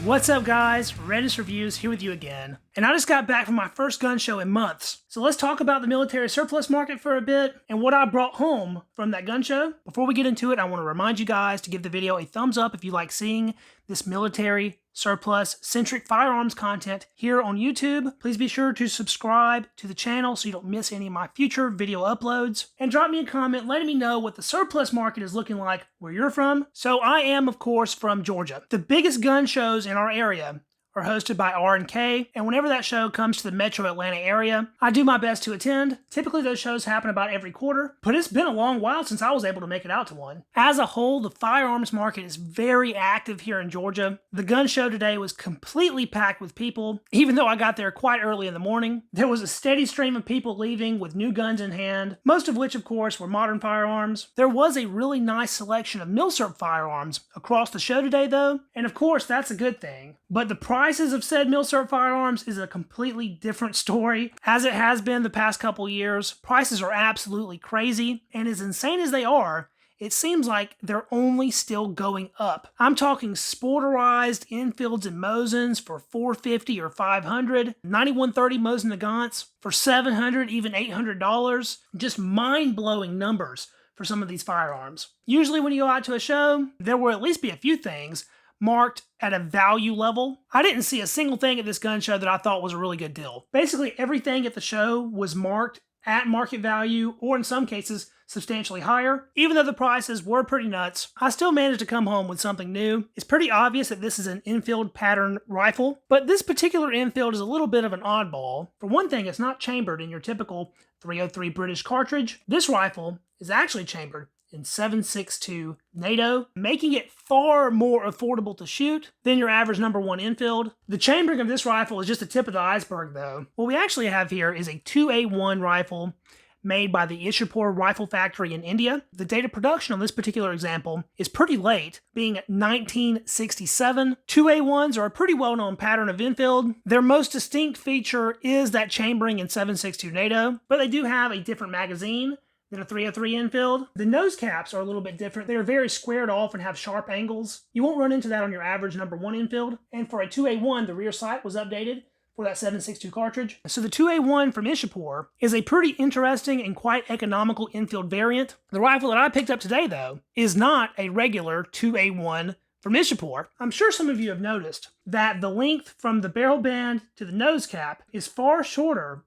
What's up guys, Readiness Reviews here with you again. And I just got back from my first gun show in months. So let's talk about the military surplus market for a bit and what I brought home from that gun show. Before we get into it, I want to remind you guys to give the video a thumbs up if you like seeing this military surplus centric firearms content here on YouTube. Please be sure to subscribe to the channel so you don't miss any of my future video uploads. And drop me a comment letting me know what the surplus market is looking like where you're from. So I am, of course, from Georgia. The biggest gun shows in our area are hosted by R&K, and whenever that show comes to the metro Atlanta area, I do my best to attend. Typically those shows happen about every quarter, but it's been a long while since I was able to make it out to one. As a whole, the firearms market is very active here in Georgia. The gun show today was completely packed with people, even though I got there quite early in the morning. There was a steady stream of people leaving with new guns in hand, most of which, of course, were modern firearms. There was a really nice selection of Milsurp firearms across the show today, though, and of course, that's a good thing. But the prices of said Milsurp firearms is a completely different story. As it has been the past couple years, prices are absolutely crazy, and as insane as they are, it seems like they're only still going up. I'm talking sporterized Infields and Mosins for $450 or $500, 9130 Mosin Nagants for $700, even $800. Just mind-blowing numbers for some of these firearms. Usually when you go out to a show, there will at least be a few things marked at a value level. I didn't see a single thing at this gun show that I thought was a really good deal. Basically everything at the show was marked at market value, or in some cases substantially higher. Even though the prices were pretty nuts, I still managed to come home with something new. It's pretty obvious that this is an Infield pattern rifle, but this particular Infield is a little bit of an oddball. For one thing, it's not chambered in your typical .303 British cartridge. This rifle is actually chambered in .762 NATO, making it far more affordable to shoot than your average No.1 Lee-Enfield. The chambering of this rifle is just the tip of the iceberg though. What we actually have here is a 2A1 rifle made by the Ishapore rifle factory in India. The date of production on this particular example is pretty late, being 1967. 2A1s are a pretty well-known pattern of Infield. Their most distinct feature is that chambering in .762 NATO, but they do have a different magazine than a .303 Infield. The nose caps are a little bit different. They are very squared off and have sharp angles. You won't run into that on your average No.1 Infield. And for a 2A1, the rear sight was updated for that .762 cartridge. So the 2A1 from Ishapore is a pretty interesting and quite economical Infield variant. The rifle that I picked up today, though, is not a regular 2A1 from Ishapore. I'm sure some of you have noticed that the length from the barrel band to the nose cap is far shorter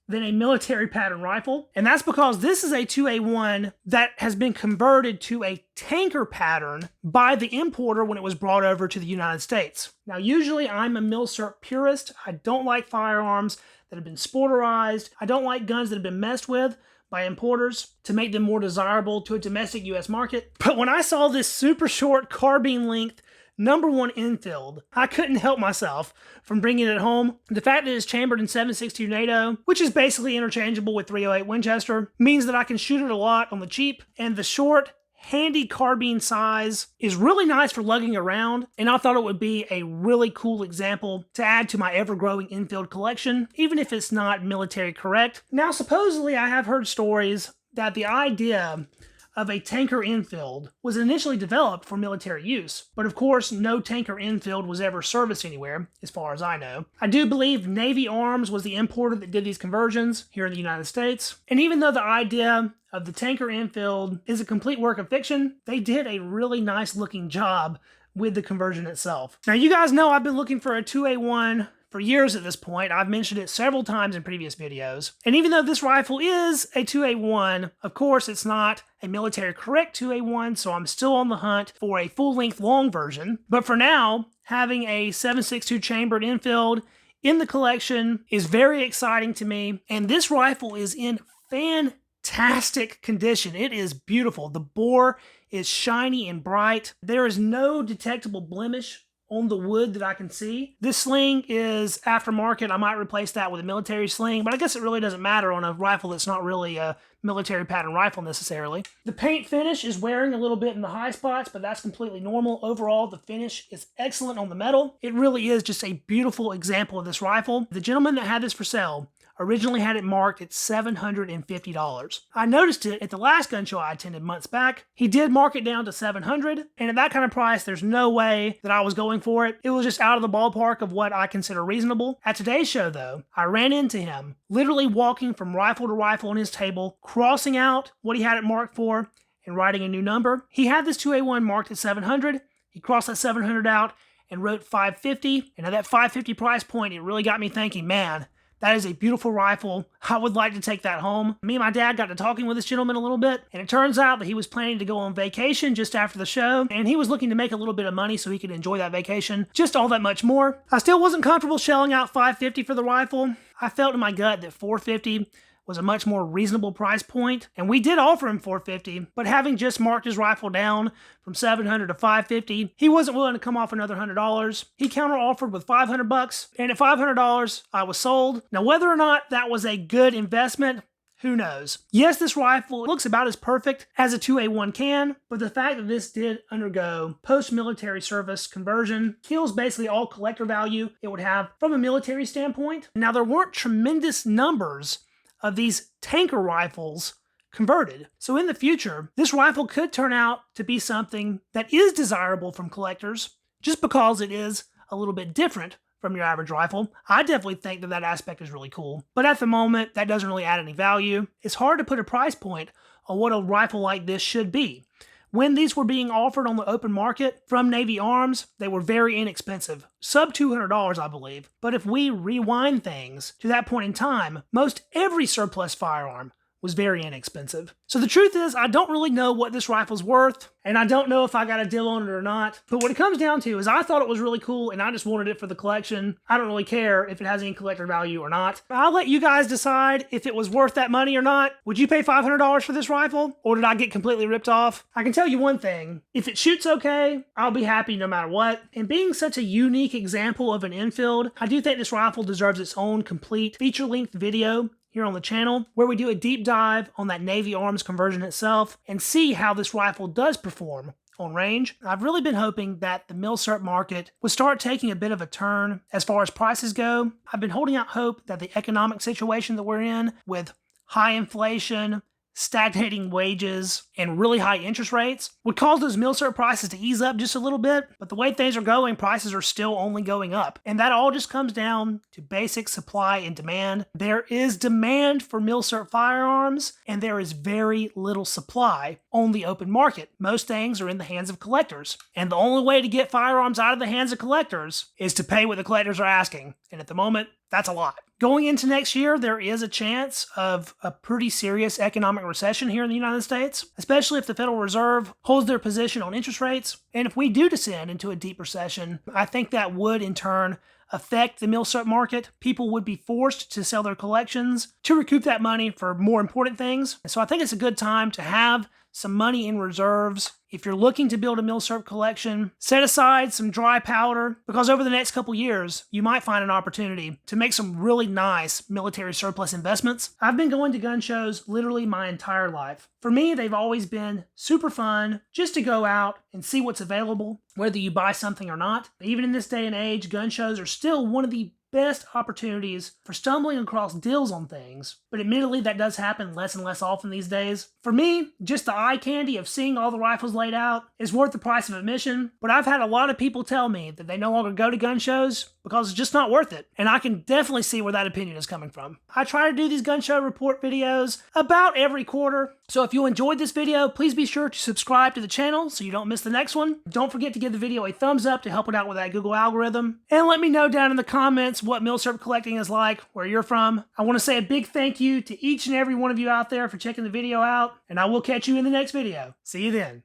than a military pattern rifle. And that's because this is a 2A1 that has been converted to a tanker pattern by the importer when it was brought over to the United States. Now, usually I'm a Milsurp purist. I don't like firearms that have been sporterized. I don't like guns that have been messed with by importers to make them more desirable to a domestic US market. But when I saw this super short carbine length No.1 Infield, I couldn't help myself from bringing it home. The fact that it's chambered in .762 NATO, which is basically interchangeable with .308 Winchester, means that I can shoot it a lot on the cheap, and the short, handy carbine size is really nice for lugging around, and I thought it would be a really cool example to add to my ever-growing Infield collection, even if it's not military correct. Now, supposedly I have heard stories that the idea of a tanker Infield was initially developed for military use, but of course no tanker Infield was ever serviced anywhere, as far as I know. I do believe Navy Arms was the importer that did these conversions here in the United States, and even though the idea of the tanker Infield is a complete work of fiction, they did a really nice looking job with the conversion itself. Now you guys know I've been looking for a 2A1 for years at this point. I've mentioned it several times in previous videos. And even though this rifle is a 2A1, of course it's not a military correct 2A1, so I'm still on the hunt for a full-length long version. But for now, having a .762 chambered Infield in the collection is very exciting to me. And this rifle is in fantastic condition. It is beautiful. The bore is shiny and bright. There is no detectable blemish on the wood that I can see. This sling is aftermarket. I might replace that with a military sling, but I guess it really doesn't matter on a rifle that's not really a military pattern rifle necessarily. The paint finish is wearing a little bit in the high spots, but that's completely normal. Overall, the finish is excellent on the metal. It really is just a beautiful example of this rifle. The gentleman that had this for sale originally had it marked at $750. I noticed it at the last gun show I attended months back. He did mark it down to $700, and at that kind of price, there's no way that I was going for it. It was just out of the ballpark of what I consider reasonable. At today's show, though, I ran into him, literally walking from rifle to rifle on his table, crossing out what he had it marked for, and writing a new number. He had this 2A1 marked at 700. He crossed that 700 out and wrote 550. And at that 550 price point, it really got me thinking, man, that is a beautiful rifle. I would like to take that home. Me and my dad got to talking with this gentleman a little bit, and it turns out that he was planning to go on vacation just after the show, and he was looking to make a little bit of money so he could enjoy that vacation just all that much more. I still wasn't comfortable shelling out $550 for the rifle. I felt in my gut that $450 was a much more reasonable price point, and we did offer him $450, but having just marked his rifle down from $700 to $550, he wasn't willing to come off another $100. He counter-offered with $500, and at $500, I was sold. Now, whether or not that was a good investment, who knows? Yes, this rifle looks about as perfect as a 2A1 can, but the fact that this did undergo post-military service conversion kills basically all collector value it would have from a military standpoint. Now, there weren't tremendous numbers of these tanker rifles converted. So in the future, this rifle could turn out to be something that is desirable from collectors just because it is a little bit different from your average rifle. I definitely think that that aspect is really cool. But at the moment, that doesn't really add any value. It's hard to put a price point on what a rifle like this should be. When these were being offered on the open market from Navy Arms, they were very inexpensive, sub $200, I believe. But if we rewind things to that point in time, most every surplus firearm was very inexpensive. So the truth is, I don't really know what this rifle's worth, and I don't know if I got a deal on it or not. But what it comes down to is I thought it was really cool, and I just wanted it for the collection. I don't really care if it has any collector value or not. I'll let you guys decide if it was worth that money or not. Would you pay $500 for this rifle, or did I get completely ripped off? I can tell you one thing. If it shoots okay, I'll be happy no matter what. And being such a unique example of an Infield, I do think this rifle deserves its own complete feature-length video here on the channel, where we do a deep dive on that Navy Arms conversion itself and see how this rifle does perform on range. I've really been hoping that the Milsurp market would start taking a bit of a turn as far as prices go. I've been holding out hope that the economic situation that we're in, with high inflation, stagnating wages, and really high interest rates, would cause those Milsurp prices to ease up just a little bit. But the way things are going, prices are still only going up. And that all just comes down to basic supply and demand. There is demand for Milsurp firearms, and there is very little supply on the open market. Most things are in the hands of collectors. And the only way to get firearms out of the hands of collectors is to pay what the collectors are asking. And at the moment, that's a lot. Going into next year, there is a chance of a pretty serious economic recession here in the United States, especially if the Federal Reserve holds their position on interest rates. And if we do descend into a deep recession, I think that would in turn affect the Milsurp market. People would be forced to sell their collections to recoup that money for more important things. So I think it's a good time to have some money in reserves. If you're looking to build a Milsurp collection, set aside some dry powder, because over the next couple years, you might find an opportunity to make some really nice military surplus investments. I've been going to gun shows literally my entire life. For me, they've always been super fun just to go out and see what's available, whether you buy something or not. But even in this day and age, gun shows are still one of the best opportunities for stumbling across deals on things, but admittedly that does happen less and less often these days. For me, just the eye candy of seeing all the rifles laid out is worth the price of admission, but I've had a lot of people tell me that they no longer go to gun shows because it's just not worth it, and I can definitely see where that opinion is coming from. I try to do these gun show report videos about every quarter, so if you enjoyed this video, please be sure to subscribe to the channel so you don't miss the next one. Don't forget to give the video a thumbs up to help it out with that Google algorithm, and let me know down in the comments what Milsurp collecting is like, where you're from. I want to say a big thank you to each and every one of you out there for checking the video out, and I will catch you in the next video. See you then.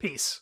Peace.